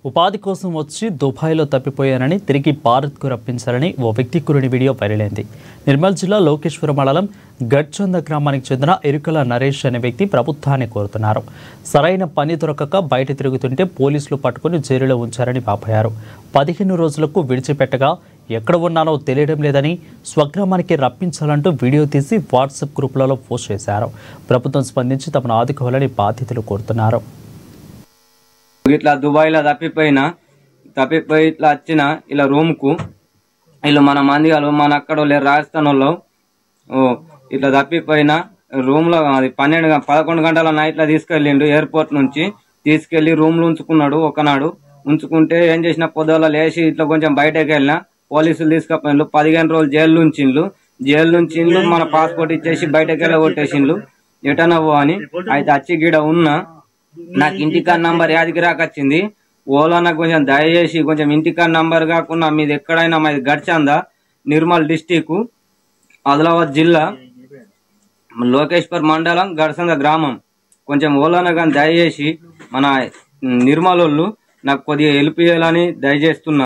ఉపాధి కోసం వచ్చి దుబాయ్లో తప్పిపోయానని తిరిగి భారత్కు రప్పించాలని ఓ వ్యక్తి కురిని వీడియో వైరలైంది. నిర్మల్ జిల్లా లోకేశ్వరం మండలం గడ్చంద గ్రామానికి చెందిన ఇరుకల నరేష్ అనే వ్యక్తి ప్రభుత్వాన్ని కోరుతున్నారు. సరైన పని దొరకక బయట తిరుగుతుంటే పోలీసులు పట్టుకుని జైలులో ఉంచారని వాపోయారు. 15 రోజులకు విడిచిపెట్టగా ఎక్కడ ఉన్నానో తెలియడం లేదని స్వగ్రామానికి రప్పించాలంటూ వీడియో తీసి వాట్సాప్ గ్రూపులలో పోస్ట్ చేశారు. ప్రభుత్వం స్పందించి తమను ఆదుకోవాలని బాధితులు కోరుతున్నారు. ఇట్లా దుబాయ్లో తప్పిపోయి ఇట్లా వచ్చిన ఇలా రూమ్కు వీళ్ళు మన మంది మన అక్కడ రాజస్థాన్ వాళ్ళు ఇట్లా తప్పిపోయిన రూమ్లో అది 11 గంటల నైట్లో తీసుకెళ్ళిండు. ఎయిర్పోర్ట్ నుంచి తీసుకెళ్లి రూమ్లో ఉంచుకున్నాడు. ఒకనాడు ఉంచుకుంటే ఏం చేసిన పొద్దుల లేచి ఇట్లా కొంచెం బయటకు వెళ్ళిన పోలీసులు తీసుకుపోయిండ్రు. 15 రోజులు జైలు నుంచి మన పాస్పోర్ట్ ఇచ్చేసి బయటకు వెళ్ళ కొట్టేసిండ్రు. ఎటనవ్వు అని అయితే వచ్చి గీడ ఉన్నా నాకు ఇంటికాన్ నంబర్ యాదికి రాకొచ్చింది. ఓలా నాకు కొంచెం దయచేసి కొంచెం ఇంటికాన్ నంబర్ కాకుండా మీది ఎక్కడైనా మాది గడ్చంద నిర్మల్ డిస్టిక్ ఆదిలాబాద్ జిల్లా లోకేశ్వర్ మండలం గడ్చంద గ్రామం కొంచెం ఓలాన కానీ దయచేసి మన నిర్మల్ వాళ్ళు నాకు కొద్దిగా హెల్ప్ చేయాలని దయచేస్తున్నా.